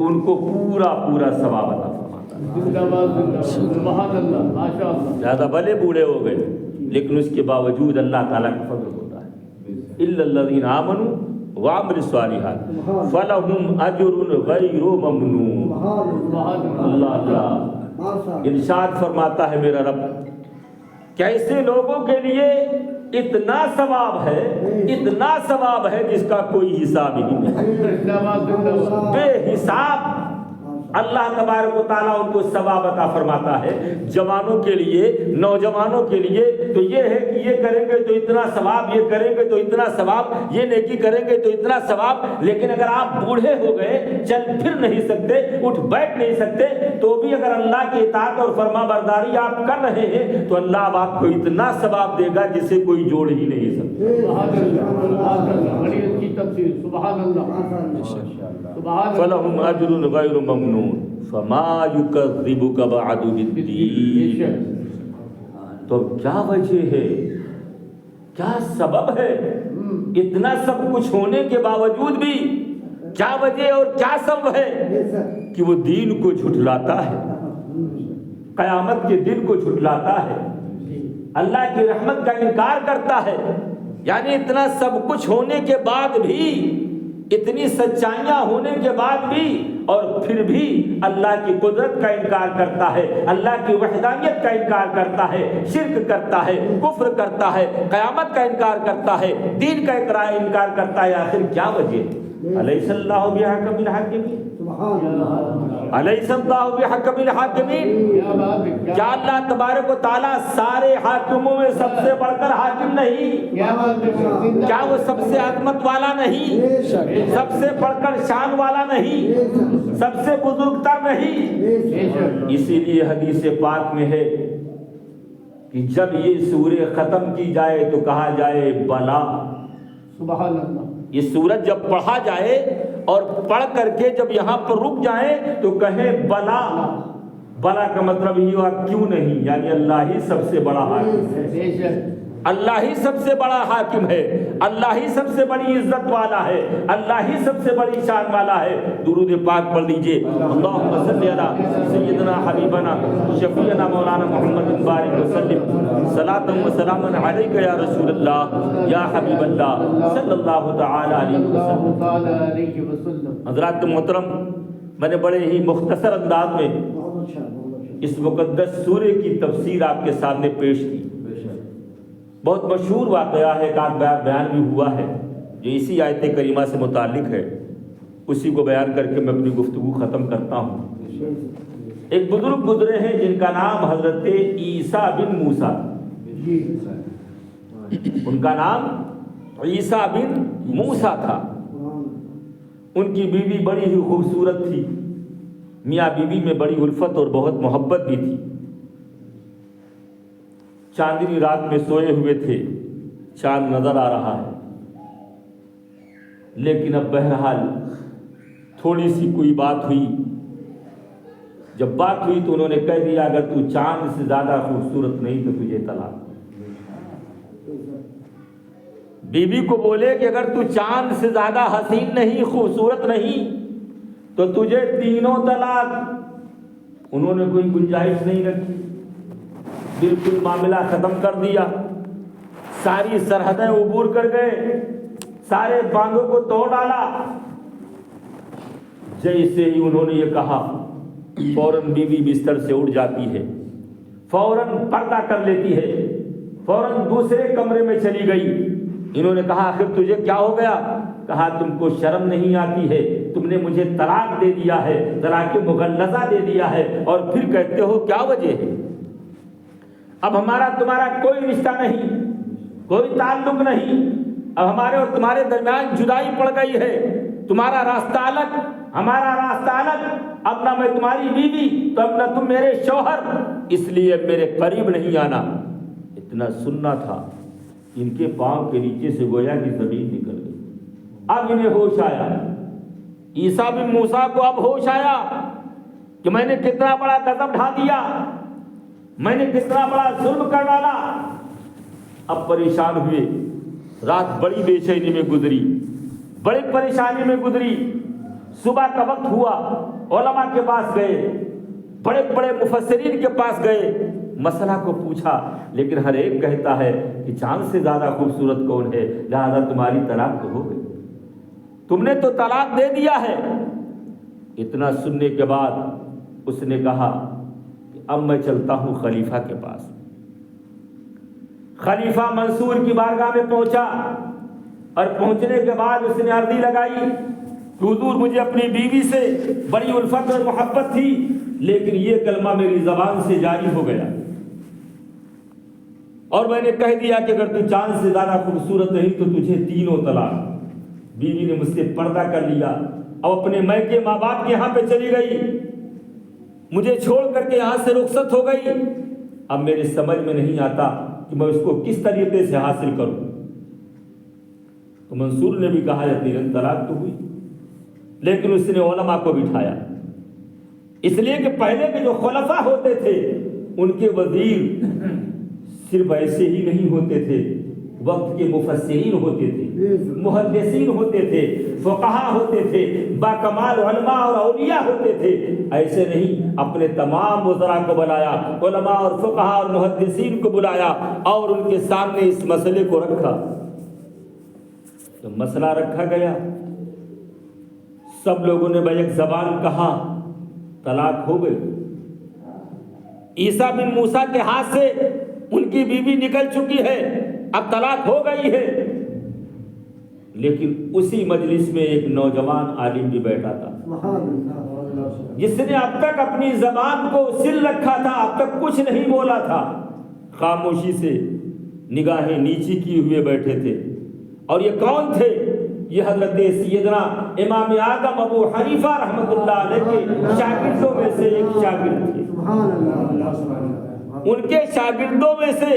ان کو پورا پورا ثواب عطا فرماتا ہے. سبحان اللہ ماشاء اللہ. زیادہ بھلے بوڑھے ہو گئے لیکن اس کے باوجود اللہ تعالیٰ کا فضل ہوتا ہے. الا الذین آمنوا وعملوا الصالحات فلہم اجر غیر ممنون. اللہ اللہ ارشاد فرماتا ہے میرا رب کیسے لوگوں کے لیے اتنا ثواب ہے جس کا کوئی حساب ہی نہیں. بے حساب اللہ تبارک و تعالیٰ ان کو ثواب عطا فرماتا ہے. جوانوں کے لیے نوجوانوں کے لیے تو یہ ہے کہ یہ کریں گے تو اتنا ثواب, یہ کریں گے تو اتنا ثواب, یہ نیکی کریں گے تو اتنا ثواب. لیکن اگر آپ بوڑھے ہو گئے, چل پھر نہیں سکتے, اٹھ بیٹھ نہیں سکتے, تو بھی اگر اللہ کی اطاعت اور فرما برداری آپ کر رہے ہیں تو اللہ اب آپ کو اتنا ثواب دے گا جسے کوئی جوڑ ہی نہیں سکتا. فلہم اجر غیر ممنون فما یکذبک بعد بالدین. تو کیا وجہ ہے, کیا سبب ہے اتنا سب کچھ ہونے کے باوجود بھی, کیا وجہ اور کیا سبب ہے کہ وہ دین کو جھٹلاتا ہے, قیامت کے دن کو جھٹلاتا ہے, اللہ کی رحمت کا انکار کرتا ہے. یعنی اتنا سب کچھ ہونے کے بعد بھی, اتنی سچائیاں ہونے کے بعد بھی, اور پھر بھی اللہ کی قدرت کا انکار کرتا ہے, اللہ کی وحدانیت کا انکار کرتا ہے, شرک کرتا ہے, کفر کرتا ہے, قیامت کا انکار کرتا ہے, دین کا انکار کرتا ہے. آخر کیا وجہ ہے؟ الیس اللہ بحکم الحاکمین, الیس اللہ بحکم الحاکمین. کیا اللہ تبارک و تعالیٰ سارے حاکموں میں سب سے بڑھ کر حاکم نہیں؟ کیا وہ سب سے عظمت والا نہیں, سب سے بڑھ کر شان والا نہیں, سب سے بزرگ تر نہیں؟ اسی لیے حدیث پاک میں ہے کہ جب یہ سورہ ختم کی جائے تو کہا جائے بلا. سبحان اللہ. یہ سورت جب پڑھا جائے اور پڑھ کر کے جب یہاں پر رک جائیں تو کہیں بلا. بلا کا مطلب یہ ہوا کیوں نہیں, یعنی اللہ ہی سب سے بڑا حاکم ہے, اللہ ہی سب سے بڑا حاکم ہے, اللہ ہی سب سے بڑی عزت والا ہے, اللہ ہی سب سے بڑی شان والا ہے. درود پاک پڑھ لیجئے. اللہم صلی علی سیدنا حبیبنا شفیعنا مولانا محمد بارک وسلم صلاۃ و سلام علیک یا رسول اللہ یا حبیب اللہ صلی اللہ تعالی علیہ وسلم. حضرات محترم, میں نے بڑے ہی مختصر انداز میں اس مقدس سورے کی تفسیر آپ کے سامنے پیش کی. بہت مشہور واقعہ ہے, ایک آدھ بیان بھی ہوا ہے جو اسی آیت کریمہ سے متعلق ہے, اسی کو بیان کر کے میں اپنی گفتگو ختم کرتا ہوں. ایک بزرگ گزرے ہیں جن کا نام حضرت عیسیٰ بن موسیٰ, ان کا نام عیسیٰ بن موسیٰ تھا. ان کی بیوی بڑی ہی خوبصورت تھی, میاں بیوی میں بڑی الفت اور بہت محبت بھی تھی. چاندنی رات میں سوئے ہوئے تھے, چاند نظر آ رہا ہے, لیکن اب بہرحال تھوڑی سی کوئی بات ہوئی. جب بات ہوئی تو انہوں نے کہہ دیا اگر تو چاند سے زیادہ خوبصورت نہیں تو تجھے طلاق. بیوی کو بولے کہ اگر تو چاند سے زیادہ حسین نہیں, خوبصورت نہیں تو تجھے تینوں طلاق. انہوں نے کوئی گنجائش نہیں رکھی, بالکل معاملہ ختم کر دیا, ساری سرحدیں عبور کر گئے, سارے باندھوں کو توڑ ڈالا. جیسے ہی انہوں نے یہ کہا فوراً بیوی بستر سے اٹھ جاتی ہے, فوراً پردہ کر لیتی ہے, فوراً دوسرے کمرے میں چلی گئی. انہوں نے کہا آخر تجھے کیا ہو گیا؟ کہا تم کو شرم نہیں آتی ہے, تم نے مجھے طلاق دے دیا ہے, طلاق مغلظہ دے دیا ہے, اور پھر کہتے ہو کیا وجہ ہے؟ اب ہمارا تمہارا کوئی رشتہ نہیں, کوئی تعلق نہیں, اب ہمارے اور تمہارے درمیان جدائی پڑ گئی ہے, تمہارا راستہ الگ, ہمارا راستہ الگ. اب نہ میں تمہاری بیوی تو اب نہ تم میرے شوہر, اس لیے میرے قریب نہیں آنا. اتنا سننا تھا, ان کے پاؤں کے نیچے سے گویا کی زمین نکل گئی. اب انہیں ہوش آیا, عیسیٰ بن موسیٰ کو اب ہوش آیا کہ میں نے کتنا بڑا غضب ڈھا دیا, میں نے کتنا بڑا ظلم کر ڈالا. اب پریشان ہوئے, رات بڑی بے چینی میں گزری, بڑی پریشانی میں گزری. صبح کا وقت ہوا، علماء کے پاس گئے، بڑے بڑے مفسرین کے پاس گئے، مسئلہ کو پوچھا، لیکن ہر ایک کہتا ہے کہ چاند سے زیادہ خوبصورت کون ہے، لہذا تمہاری طلاق تو ہو گئی، تم نے تو طلاق دے دیا ہے۔ اتنا سننے کے بعد اس نے کہا کہ اب میں چلتا ہوں خلیفہ کے پاس۔ خلیفہ منصور کی بارگاہ میں پہنچا، اور پہنچنے کے بعد اس نے عرضی لگائی کہ حضور مجھے اپنی بیوی سے بڑی الفت اور محبت تھی، لیکن یہ کلمہ میری زبان سے جاری ہو گیا، اور میں نے کہہ دیا کہ اگر تو چاند سے زیادہ خوبصورت رہی تو تجھے تینوں طلاق۔ بیوی نے مجھ سے پردہ کر لیا، اب اپنے میکے ماں باپ کے یہاں پہ چلی گئی، مجھے چھوڑ کر کے یہاں سے رخصت ہو گئی۔ اب میرے سمجھ میں نہیں آتا کہ میں اس کو کس طریقے سے حاصل کروں۔ تو منصور نے بھی کہا یا تین طلاق تو ہوئی، لیکن اس نے علماء کو بٹھایا، اس لیے کہ پہلے کے جو خلفاء ہوتے تھے ان کے وزیر صرف ایسے ہی نہیں ہوتے تھے، وقت کے مفسرین ہوتے تھے، محدثین ہوتے تھے، فقہاء ہوتے تھے، باکمال علماء اور اولیاء ہوتے تھے۔ ایسے نہیں، اپنے تمام وزراء کو بلایا، علماء اور فقہاء اور محدثین کو بلایا، اور ان کے سامنے اس مسئلے کو رکھا۔ تو مسئلہ رکھا گیا، سب لوگوں نے بیک زبان کہا طلاق ہو گئی۔ عیسیٰ بن موسیٰ کے ہاتھ سے ان کی بیوی نکل چکی ہے، اب طلاق ہو گئی ہے۔ لیکن اسی مجلس میں ایک نوجوان عالم بھی بیٹھا تھا، جس نے اب تک اپنی زبان کو سل رکھا تھا، اب تک کچھ نہیں بولا تھا، خاموشی سے نگاہیں نیچی کیے ہوئے بیٹھے تھے۔ اور یہ کون تھے؟ یہ حضرت سیدنا امام اعظم ابو حنیفہ رحمۃ اللہ علیہ کے شاگردوں میں سے ایک شاگرد تھے۔ ان کے شاگردوں میں سے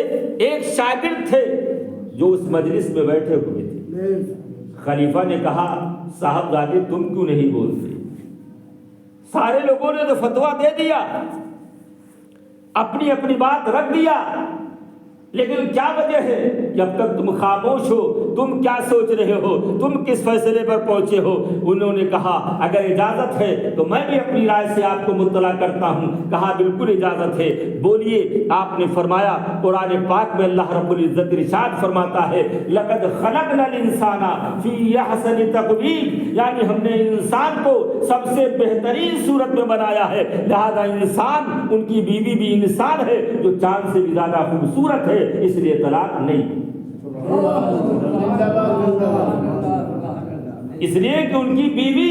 ایک شاگرد تھے جو اس مجلس میں بیٹھے ہوئے تھے۔ خلیفہ نے کہا صاحبزادے تم کیوں نہیں بولتے؟ سارے لوگوں نے تو فتویٰ دے دیا، اپنی اپنی بات رکھ دیا، لیکن کیا وجہ ہے کہ اب تک تم خاموش ہو؟ تم کیا سوچ رہے ہو؟ تم کس فیصلے پر پہنچے ہو؟ انہوں نے کہا اگر اجازت ہے تو میں بھی اپنی رائے سے آپ کو مطلع کرتا ہوں۔ کہا بالکل اجازت ہے، بولیے۔ آپ نے فرمایا، قرآن پاک میں اللہ رب العزت ارشاد فرماتا ہے لقد خلقنا الانسان فی احسن تقویم، یعنی ہم نے انسان کو سب سے بہترین صورت میں بنایا ہے، لہذا انسان، ان کی بیوی بھی انسان ہے جو چاند سے بھی زیادہ خوبصورت ہے، اس لیے طلاق نہیں۔ اس لیے کہ ان کی بیوی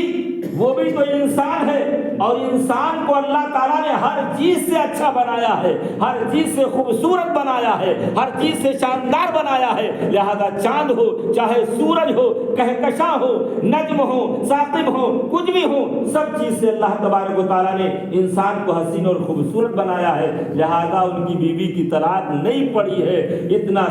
وہ بھی تو انسان ہے، اور انسان کو اللہ تعالیٰ نے ہر چیز سے اچھا بنایا ہے، ہر چیز سے خوبصورت بنایا ہے، ہر چیز سے شاندار بنایا ہے، لہذا چاند ہو، چاہے سورج ہو، کہکشاں ہو، نجم ہو، ثاقب ہو، کچھ بھی ہو، سب چیز سے اللہ تبارک و تعالیٰ نے انسان کو حسین اور خوبصورت بنایا ہے، لہذا ان کی بیوی کی طلاق نہیں پڑی ہے۔ اتنا